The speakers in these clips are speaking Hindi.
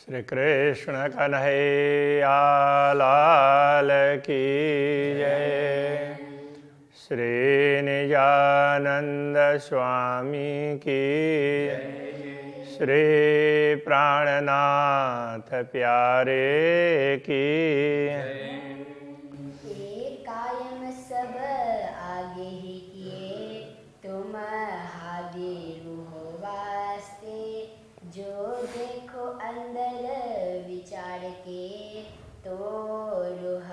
श्री कृष्ण कन्हैया लाल की जय। श्री निजानंद स्वामी की जय। श्री प्राणनाथ प्यारे की जय। कायम सब आगे ही किए तुम हाजिर हो वास्ते, जो देखो अंदर विचार के तो रूह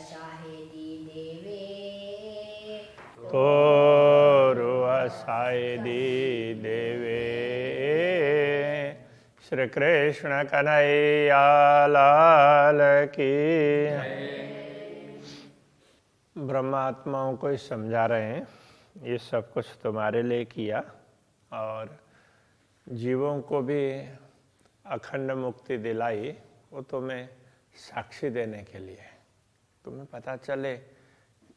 शाहिदी देवे। तो रूह शाहिदी देवे। श्री कृष्ण कन्हैया लाल की ब्रह्मात्माओं को ही समझा रहे हैं, ये सब कुछ तुम्हारे लिए किया और जीवों को भी अखंड मुक्ति दिलाई, वो तुम्हें साक्षी देने के लिए, तुम्हें पता चले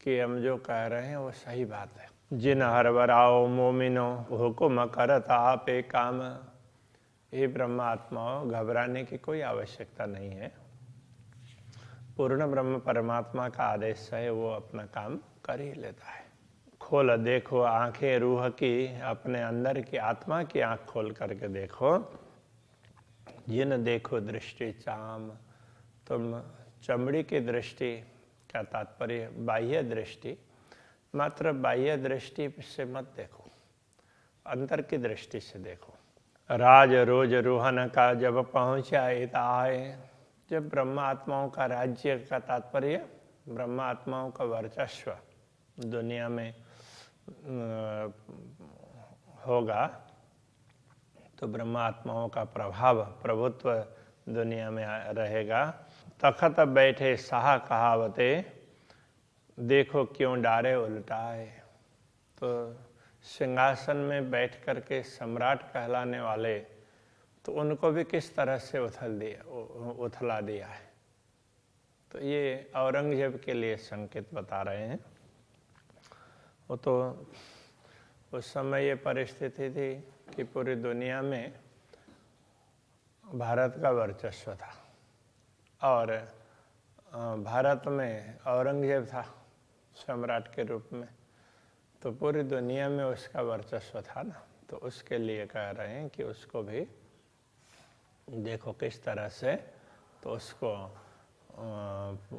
कि हम जो कह रहे हैं वो सही बात है। जिन हरबराओ मोमिनो हुकुम करत आपे काम। ये ब्रह्मात्माओं, घबराने की कोई आवश्यकता नहीं है। पूर्ण ब्रह्म परमात्मा का आदेश है, वो अपना काम कर ही लेता है। खोल देखो आंखें रूह की, अपने अंदर की आत्मा की आंख खोल करके देखो। जिन देखो दृष्टि चाम। तुम चमड़ी की दृष्टि का तात्पर्य बाह्य दृष्टि, मात्र बाह्य दृष्टि से मत देखो, अंतर की दृष्टि से देखो। राज रोज रूहन का जब पहुंचा आए। जब ब्रह्म आत्माओं का राज्य का तात्पर्य ब्रह्म आत्माओं का वर्चस्व दुनिया में होगा, तो ब्रह्म आत्माओं का प्रभाव प्रभुत्व दुनिया में रहेगा। तखत बैठे साहा कहावते, देखो क्यों डारे उल्टाए। तो सिंहासन में बैठ कर के सम्राट कहलाने वाले, तो उनको भी किस तरह से उथला दिया है। तो ये औरंगजेब के लिए संकेत बता रहे हैं। वो तो उस समय ये परिस्थिति थी कि पूरी दुनिया में भारत का वर्चस्व था और भारत में औरंगजेब था सम्राट के रूप में, तो पूरी दुनिया में उसका वर्चस्व था ना। तो उसके लिए कह रहे हैं कि उसको भी देखो किस तरह से, तो उसको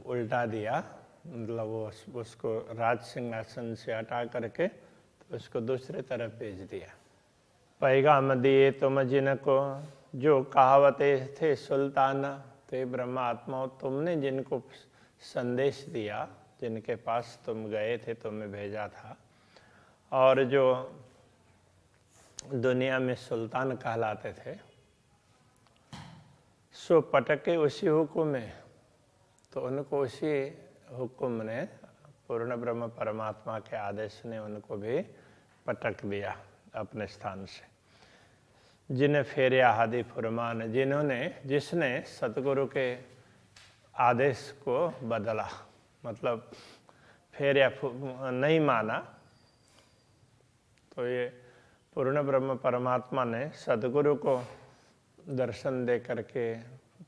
उल्टा दिया, मतलब वो उसको राज सिंहासन से हटा करके तो उसको दूसरी तरफ भेज दिया। पैगाम दिए तुम जिनको, जो कहावते थे सुल्तान। तो ये ब्रह्मा आत्माओं, तुमने जिनको संदेश दिया, जिनके पास तुम गए थे, तुम्हें भेजा था, और जो दुनिया में सुल्तान कहलाते थे, सो पटके उसी हुक्म में। तो उनको उसी हुक्म ने, पूर्ण ब्रह्म परमात्मा के आदेश ने उनको भी पटक दिया अपने स्थान से। जिन्हें फेरिया हादी फुरमान, जिसने सतगुरु के आदेश को बदला, मतलब फेरिया नहीं माना। तो ये पूर्ण ब्रह्म परमात्मा ने सतगुरु को दर्शन दे करके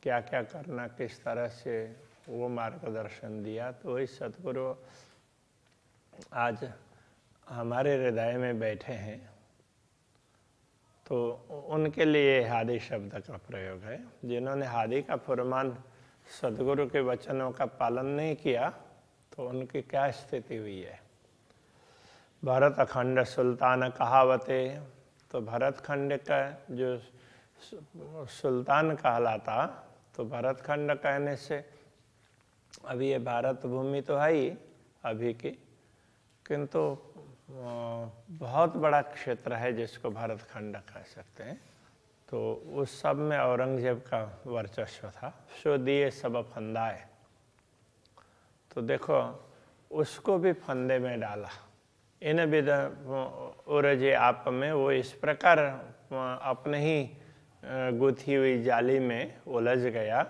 क्या क्या करना, किस तरह से वो मार्गदर्शन दिया। तो वही सतगुरु आज हमारे हृदय में बैठे हैं। तो उनके लिए हादी शब्द का प्रयोग है। जिन्होंने हादी का फुरमान, सतगुरु के वचनों का पालन नहीं किया, तो उनकी क्या स्थिति हुई है। भरत खंड सुल्तान कहावते। तो भरत खंड का जो सुल्तान कहलाता, तो भरत खंड कहने से, अभी ये भारत भूमि तो है ही अभी की, किंतु बहुत बड़ा क्षेत्र है जिसको भरत खंड कह सकते हैं। तो उस सब में औरंगजेब का वर्चस्व था। सो दिए सब फंदाए। तो देखो उसको भी फंदे में डाला। इन विध उरजे आप में, वो इस प्रकार अपने ही गुथी हुई जाली में उलझ गया,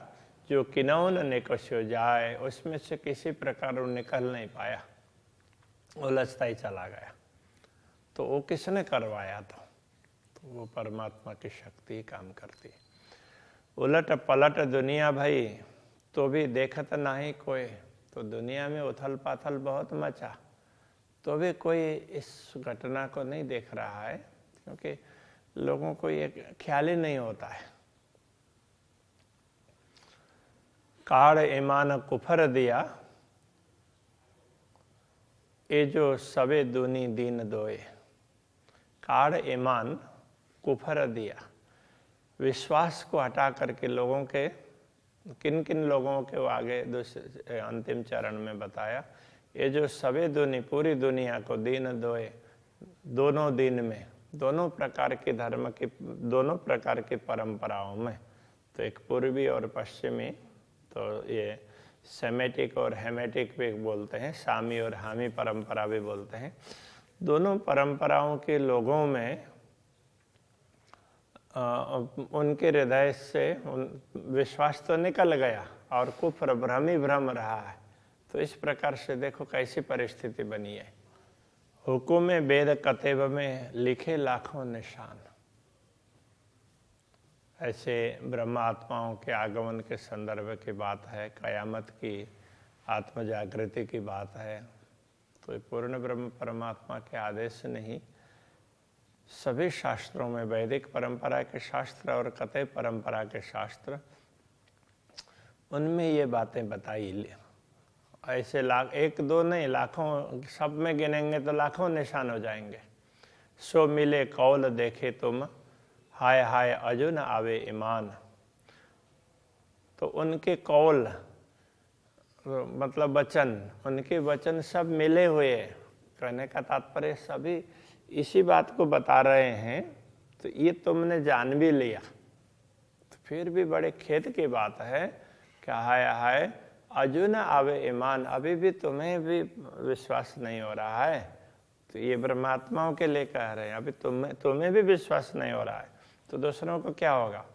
जो किनौन निकस्यो जाए, उसमें से किसी प्रकार वो निकल नहीं पाया, उलझता ही चला गया। तो वो किसने करवाया था? तो वो परमात्मा की शक्ति काम करती है। उलट पलट दुनिया भाई तो भी देखत नहीं कोई। तो दुनिया में उथल पाथल बहुत मचा, तो भी कोई इस घटना को नहीं देख रहा है, क्योंकि लोगों को ये ख्याल ही नहीं होता है। काड़ ईमान कुफर दिया, ये जो सबे दूनी दीन दोए। काड़ ईमान कुफर दिया, विश्वास को हटा करके लोगों के, किन किन लोगों के वो आगे दूसरे अंतिम चरण में बताया। ये जो सबे दुनी, पूरी दुनिया को दीन दोए, दोनों दिन में, दोनों प्रकार के धर्म की, दोनों प्रकार की परंपराओं में, तो एक पूर्वी और पश्चिमी, तो ये सेमेटिक और हेमेटिक भी बोलते हैं, सामी और हामी परंपरा भी बोलते हैं। दोनों परंपराओं के लोगों में उनके हृदय से विश्वास तो निकल गया और कुफ्र भ्रम ही भ्रम रहा है। तो इस प्रकार से देखो कैसी परिस्थिति बनी है। हुकुम वेद कतेब में लिखे लाखों निशान। ऐसे ब्रह्म आत्माओं के आगमन के संदर्भ की बात है, कयामत की आत्म जागृति की बात है। तो पूर्ण ब्रह्म परमात्मा के आदेश से नहीं, सभी शास्त्रों में, वैदिक परंपरा के शास्त्र और कतई परंपरा के शास्त्र, उनमें ये बातें बताई। ऐसे लाख, एक दो नहीं, लाखों, सब में गिनेंगे तो लाखों निशान हो जाएंगे। सो मिले कौल देखे तुम, हाय हाय अजुन आवे ईमान। तो उनके कौल मतलब वचन, उनके वचन सब मिले हुए, कहने का तात्पर्य सभी इसी बात को बता रहे हैं। तो ये तुमने जान भी लिया, तो फिर भी बड़े खेद की बात है कि हाय हाय अजुन आवे ईमान, अभी भी तुम्हें भी विश्वास नहीं हो रहा है। तो ये ब्रह्मात्माओं के लिए कह रहे हैं, अभी तुम्हें भी विश्वास नहीं हो रहा है, तो दूसरों को क्या होगा।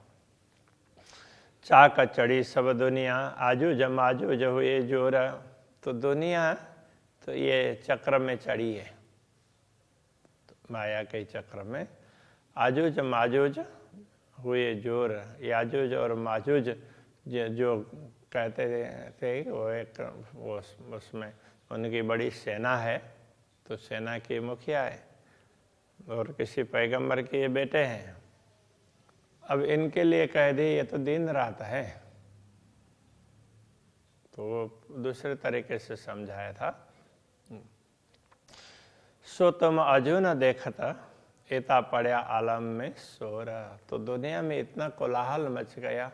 चाक चढ़ी सब दुनिया, आजू जमाजू जो ये जोर। तो दुनिया तो ये चक्र में चढ़ी है, तो माया के चक्र में। आजूज माजूज हुए जोर, याजूज और माजूज जो कहते थे वो एक उसमें उनकी बड़ी सेना है। तो सेना के मुखिया है और किसी पैगंबर के ये बेटे हैं। अब इनके लिए कह दी ये तो दिन रात है, तो वो दूसरे तरीके से समझाया था। सो तुम अजू न देखता, एता पड़ा आलम में शोर। तो दुनिया में इतना कोलाहल मच गया,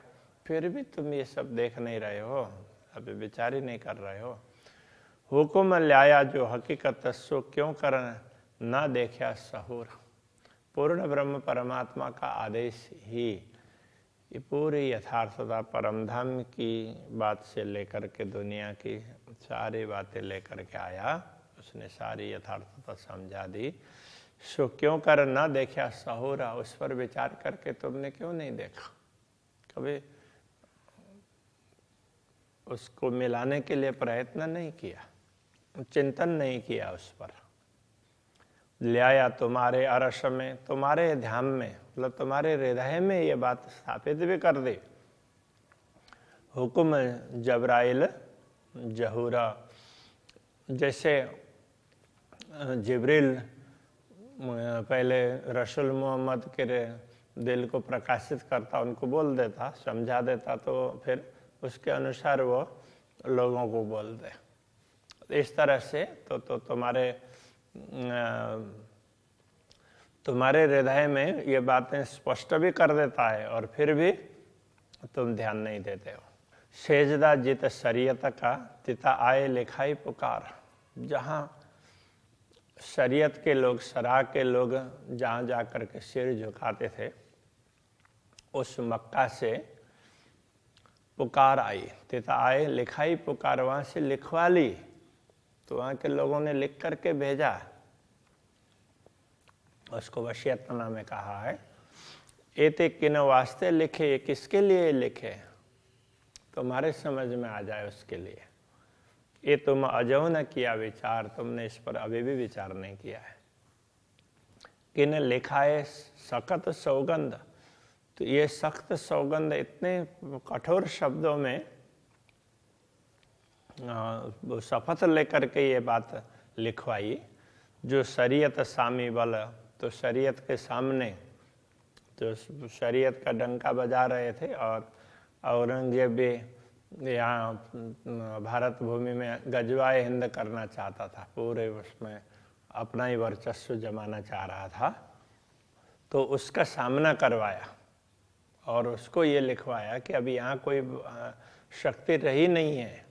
फिर भी तुम ये सब देख नहीं रहे हो, अभी विचार ही नहीं कर रहे हो। हुकुम लाया जो हकीकत, सो क्यों कर ना देखा सहूर। पूर्ण ब्रह्म परमात्मा का आदेश ही ये पूरी यथार्थता परमधाम की बात से लेकर के दुनिया की सारी बातें लेकर के आया। उसने सारी यथार्थता समझा दी। सो क्यों कर ना देखा सहूरा, उस पर विचार करके तुमने क्यों नहीं देखा, कभी उसको मिलाने के लिए प्रयत्न नहीं किया, चिंतन नहीं किया उस पर। ले आया तुम्हारे अरश में, तुम्हारे ध्यान में, मतलब तुम्हारे हृदय में ये बात स्थापित भी कर दी। हुकुम जबराइल जहूरा, जैसे जिब्रील पहले रसूल मोहम्मद के दिल को प्रकाशित करता, उनको बोल देता, समझा देता, तो फिर उसके अनुसार वो लोगों को बोल दे। इस तरह से तो तुम्हारे हृदय में ये बातें स्पष्ट भी कर देता है और फिर भी तुम ध्यान नहीं देते हो। सेजदा जित शरीयत का, तिता आए लिखाई पुकार। जहाँ शरीयत के लोग, शरा के लोग जहाँ जा कर के सिर झुकाते थे, उस मक्का से पुकार आई। तिता आए लिखाई पुकार, वहाँ से लिखवा ली। तो वहाँ के लोगों ने लिख करके भेजा, उसको वसीयतनामा में कहा है। एते किन वास्ते लिखे, ये किसके लिए लिखे, तुम्हारे समझ में आ जाए उसके लिए। ये तुम अजो न किया विचार, तुमने इस पर अभी भी विचार नहीं किया है। किन लिखा है सकत सौगंध, तो ये सख्त सौगंध इतने कठोर शब्दों में वो शपथ लेकर के ये बात लिखवाई, जो शरीयत सामी बल, तो शरीयत के सामने तो शरीयत का डंका बजा रहे थे, और औरंगजेब भी यहाँ भारत भूमि में गजवाए हिंद करना चाहता था, पूरे उसमें अपना ही वर्चस्व जमाना चाह रहा था। तो उसका सामना करवाया और उसको ये लिखवाया कि अभी यहाँ कोई शक्ति रही नहीं है।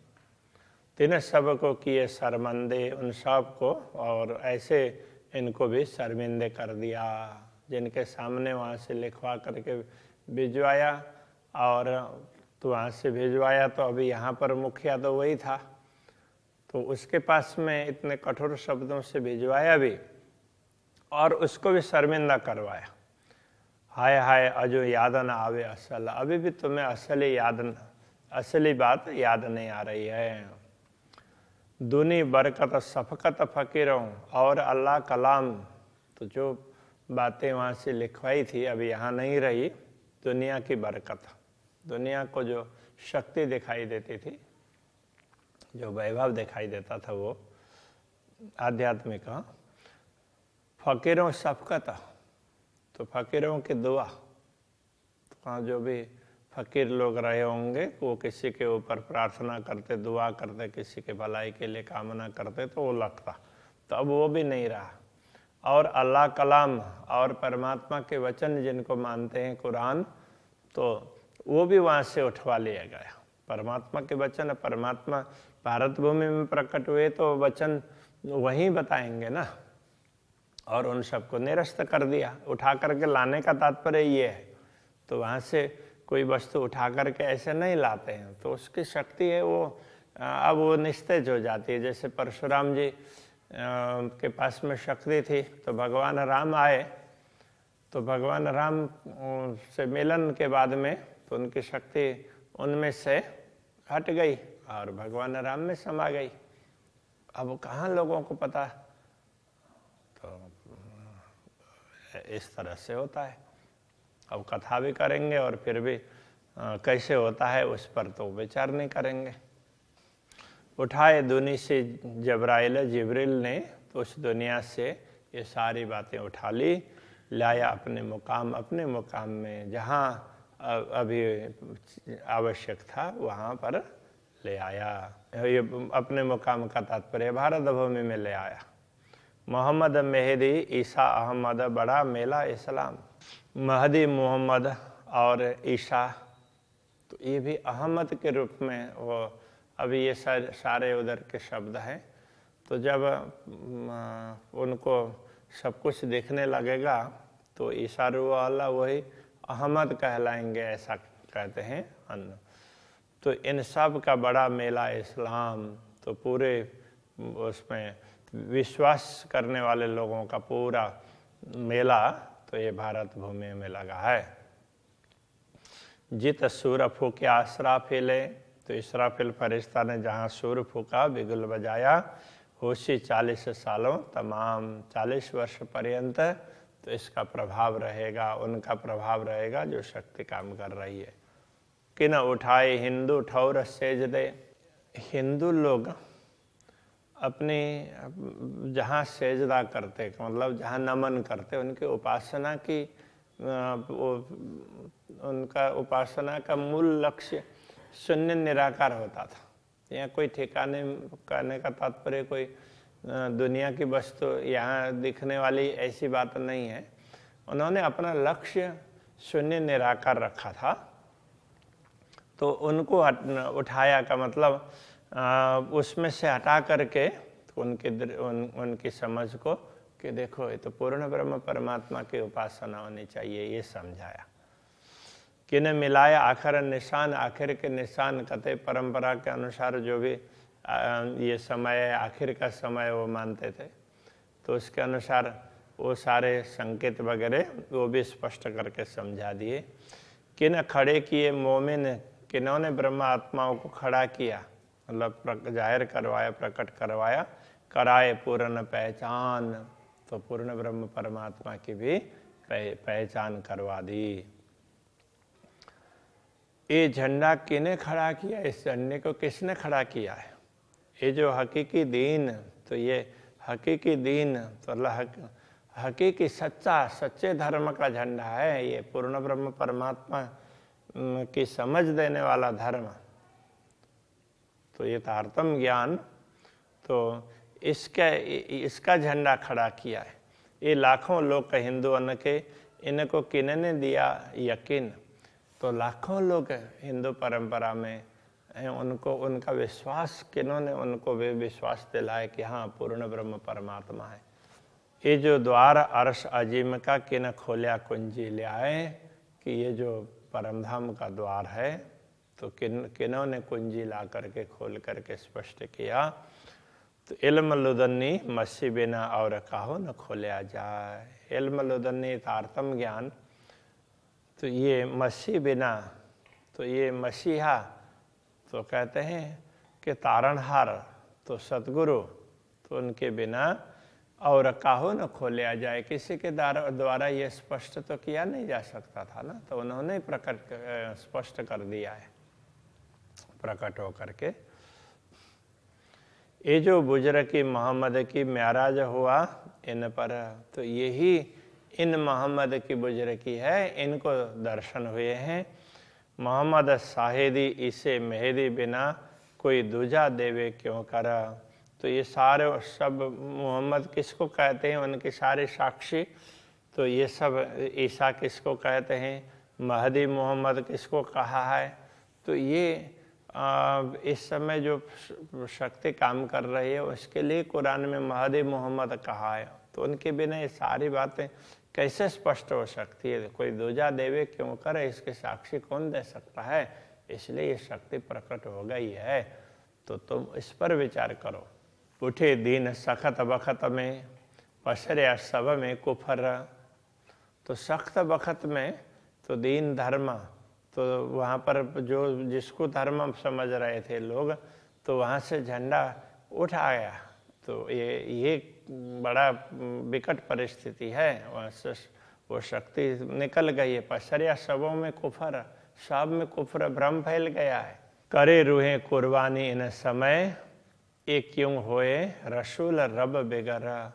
तिन सबको किए शर्मंदे, उन सब को, और ऐसे इनको भी शर्मिंदे कर दिया, जिनके सामने वहाँ से लिखवा करके भिजवाया। और तो वहाँ से भिजवाया तो अभी यहाँ पर मुखिया तो वही था, तो उसके पास में इतने कठोर शब्दों से भिजवाया भी और उसको भी शर्मिंदा करवाया। हाय हाय अजो याद न आवे असल, अभी भी तुम्हें असली बात याद नहीं आ रही है। दुनी बरकत सफकत फकीरों, और अल्लाह कलाम, तो जो बातें वहाँ से लिखवाई थी अभी यहाँ नहीं रही। दुनिया की बरकत, दुनिया को जो शक्ति दिखाई देती थी, जो वैभव दिखाई देता था, वो आध्यात्मिक। फकीरों शफकत, तो फकीरों की दुआ, तो वहाँ जो भी फकीर लोग रहे होंगे वो किसी के ऊपर प्रार्थना करते, दुआ करते, किसी के भलाई के लिए कामना करते, तो वो लगता। तो अब वो भी नहीं रहा। और अल्लाह कलाम, और परमात्मा के वचन जिनको मानते हैं कुरान, तो वो भी वहाँ से उठवा लिया गया। परमात्मा के वचन, परमात्मा भारत भूमि में प्रकट हुए तो वचन वहीं बताएंगे ना, और उन सबको निरस्त कर दिया। उठा करके लाने का तात्पर्य ये है। तो वहाँ से कोई वस्तु उठा करके ऐसे नहीं लाते हैं, तो उसकी शक्ति है वो अब वो निस्तेज हो जाती है। जैसे परशुराम जी के पास में शक्ति थी, तो भगवान राम आए, तो भगवान राम से मिलन के बाद में तो उनकी शक्ति उनमें से हट गई और भगवान राम में समा गई। अब कहाँ लोगों को पता, तो इस तरह से होता है। अब कथा भी करेंगे और फिर भी कैसे होता है उस पर तो विचार नहीं करेंगे। उठाए दुनी से जिब्राइल ने, तो उस दुनिया से ये सारी बातें उठा ली, लाया अपने मुकाम में, जहाँ अभी आवश्यक था वहाँ पर ले आया। ये अपने मुकाम का तात्पर्य भारत भूमि में ले आया। मोहम्मद मेहदी ईसा अहमद बड़ा मेला इस्लाम। महदी मोहम्मद और ईसा, तो ये भी अहमद के रूप में वो अभी ये सारे उधर के शब्द हैं। तो जब उनको सब कुछ देखने लगेगा तो ईसा वाला वही अहमद कहलाएंगे, ऐसा कहते हैं अन्न। तो इन सब का बड़ा मेला इस्लाम, तो पूरे उसमें विश्वास करने वाले लोगों का पूरा मेला तो ये भारत भूमि में लगा है। जित सूर फूके असराफिल, तो इसराफिल फरिश्ता ने जहाँ सूर फूका, बिगुल बजाया, होशी 40 सालों तमाम, 40 वर्ष पर्यंत तो इसका प्रभाव रहेगा, उनका प्रभाव रहेगा जो शक्ति काम कर रही है। कि न उठाए हिंदू ठौर सेज दे, हिंदू लोग अपनी जहाँ सेजदा करते, मतलब जहाँ नमन करते, उनकी उपासना की उनका उपासना का मूल लक्ष्य शून्य निराकार होता था। यहाँ कोई ठिकाने करने का तात्पर्य कोई दुनिया की वस्तु यहाँ दिखने वाली ऐसी बात नहीं है। उन्होंने अपना लक्ष्य शून्य निराकार रखा था, तो उनको उठाया का मतलब उसमें से हटा करके उनकी समझ को कि देखो ये तो पूर्ण ब्रह्म परमात्मा की उपासना होनी चाहिए, ये समझाया। किने मिलाया आखिर निशान, आखिर के निशान कते परंपरा के अनुसार जो भी ये समय आखिर का समय वो मानते थे, तो उसके अनुसार वो सारे संकेत वगैरह वो भी स्पष्ट करके समझा दिए। किन खड़े किए मोमिन, किन्होंने ब्रह्म आत्माओं को खड़ा किया, मतलब जाहिर करवाया, प्रकट करवाया, कराए पूर्ण पहचान, तो पूर्ण ब्रह्म परमात्मा की भी पहचान करवा दी। ये झंडा किने खड़ा किया, इस झंडे को किसने खड़ा किया है? ये जो हकीकी दीन, तो ये हकीकी दीन तो अल्लाह हकीकी सच्चे धर्म का झंडा है। ये पूर्ण ब्रह्म परमात्मा की समझ देने वाला धर्म, तो ये तारतम ज्ञान, तो इसका झंडा खड़ा किया है। ये लाखों लोग का हिंदुओं के, इनको किन्ने दिया यकीन? तो लाखों लोग हिंदू परंपरा में हैं, उनको उनका विश्वास, किन्होंने उनको वे विश्वास दिलाए कि हाँ पूर्ण ब्रह्म परमात्मा है। ये जो द्वार अर्श अजीम का किन खोलिया कुंजी ले आए कि ये जो परमधाम का द्वार है, तो किन्होंने कुंजी ला करके खोल करके स्पष्ट किया? तो इल्म लुदन्नी मसी बिना और काहो न खोलिया जाए। इल्म लुदन्नी तारतम ज्ञान, तो ये मसी बिना, तो ये मसीहा तो कहते हैं कि तारणहार, तो सतगुरु, तो उनके बिना और काहो न खोलिया जाए, किसी के द्वारा ये स्पष्ट तो किया नहीं जा सकता था ना, तो उन्होंने स्पष्ट कर दिया है प्रकट होकर के। ये जो बुजुर्ग की मोहम्मद की म्याराज हुआ इन पर, तो यही इन मोहम्मद की बुजुर्ग की है, इनको दर्शन हुए हैं। मोहम्मद शाहिदी इसे मेहदी बिना कोई दूजा देवे क्यों करा। तो ये सारे सब मोहम्मद किसको कहते हैं, उनके सारे साक्षी, तो ये सब ईसा किसको कहते हैं, महदी मोहम्मद किसको कहा है। तो ये इस समय जो शक्ति काम कर रही है उसके लिए कुरान में महदी मोहम्मद कहा है। तो उनके बिना ये सारी बातें कैसे स्पष्ट हो सकती है? कोई दूजा देवे क्यों करे, इसके साक्षी कौन दे सकता है? इसलिए ये शक्ति प्रकट हो गई है। तो तुम इस पर विचार करो। उठे दीन सख्त बखत में, पसरे सब में कुफर। तो सख्त बखत में तो दीन धर्म, तो वहाँ पर जो जिसको धर्म समझ रहे थे लोग, तो वहाँ से झंडा उठ आया। तो ये बड़ा विकट परिस्थिति है, वहाँ से वो शक्ति निकल गई है। पसरिया सबों में कुफर, सब में कुफर भ्रम फैल गया है। करे रूहें कुर्बानी इन समय, ये क्यों होए रसूल रब बेगरा।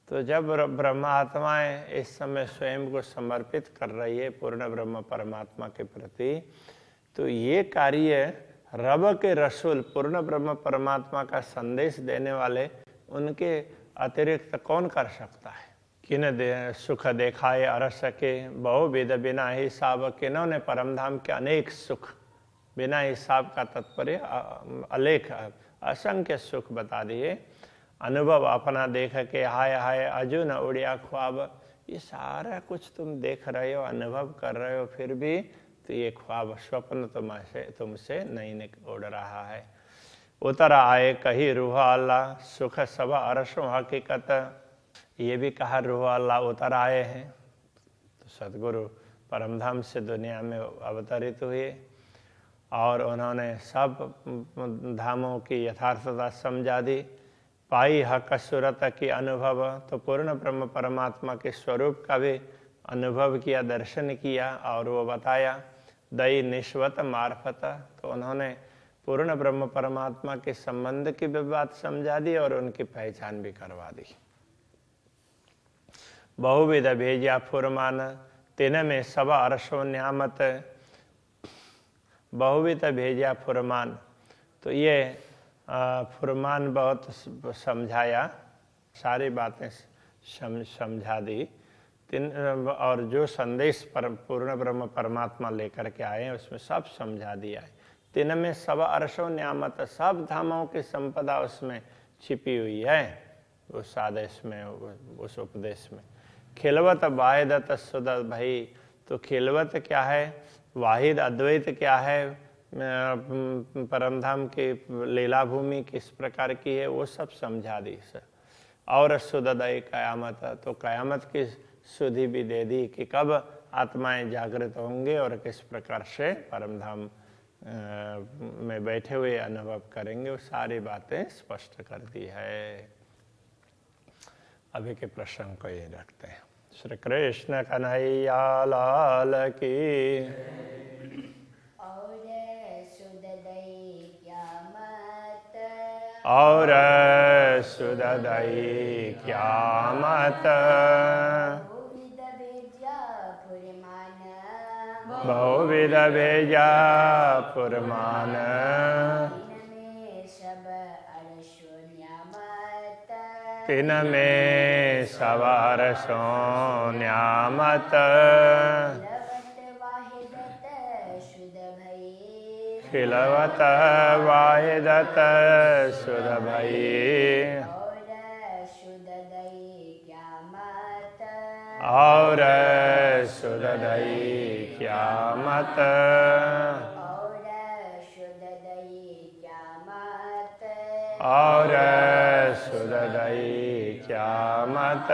तो जब ब्रह्मात्माएं इस समय स्वयं को समर्पित कर रही है पूर्ण ब्रह्म परमात्मा के प्रति, तो ये कार्य रब के रसूल पूर्ण ब्रह्म परमात्मा का संदेश देने वाले उनके अतिरिक्त कौन कर सकता है? किन सुख देखाए अरस के बहुविध बिना हिसाब। किन्होंने परमधाम के अनेक सुख बिना हिसाब का तात्पर्य अलेख असंख्य सुख बता दिए। अनुभव अपना देख के हाय हाय अजू न उड़िया ख्वाब। ये सारा कुछ तुम देख रहे हो, अनुभव कर रहे हो, फिर भी तो ये ख्वाब स्वप्न तुमसे नहीं उड़ रहा है। उतर आए कही रूह अल्लाह सुख सब अरसों हकीकत। ये भी कहा रूह अल्लाह उतर आए हैं। तो सतगुरु परमधाम से दुनिया में अवतरित हुए और उन्होंने सब धामों की यथार्थता समझा दी। पाई हक सूरत की अनुभव। तो पूर्ण ब्रह्म परमात्मा के स्वरूप का भी अनुभव किया, दर्शन किया और वो बताया। दई निश्वत मार्फत। तो उन्होंने पूर्ण ब्रह्म परमात्मा के संबंध की भी बात समझा दी और उनकी पहचान भी करवा दी। बहुविध भेजा फुरमान, तिन में सब अरसों न्यामत। बहुविध भेजा फुरमान। तो ये फुरमान बहुत समझाया, सारी बातें समझा दी। और जो संदेश पूर्ण ब्रह्म परमात्मा लेकर के आए हैं उसमें सब समझा दिया है। तिन में सब अरसों न्यामत। सब धामों की संपदा उसमें छिपी हुई है, उस आदेश में, उस उपदेश में। खिलवत वाहिदत सुदत भाई। तो खिलवत क्या है, वाहिद अद्वैत क्या है, परमधाम की लीला भूमि किस प्रकार की है, वो सब समझा दी सर। और सुदय कयामत। तो कयामत की सुधि भी दे दी कि कब आत्माएं जागृत होंगे और किस प्रकार से परमधाम में बैठे हुए अनुभव करेंगे, वो सारी बातें स्पष्ट कर दी है। अभी के प्रसंग को ये रखते हैं। श्री कृष्ण कन्हैया लाल की। और और सुददई क्यामत बहुविध भेजा पुरमान तिन में सवार सो न्यामत खिलवत वाहिदत सुध भई और सुददई क्यामत और सुददई क्यामत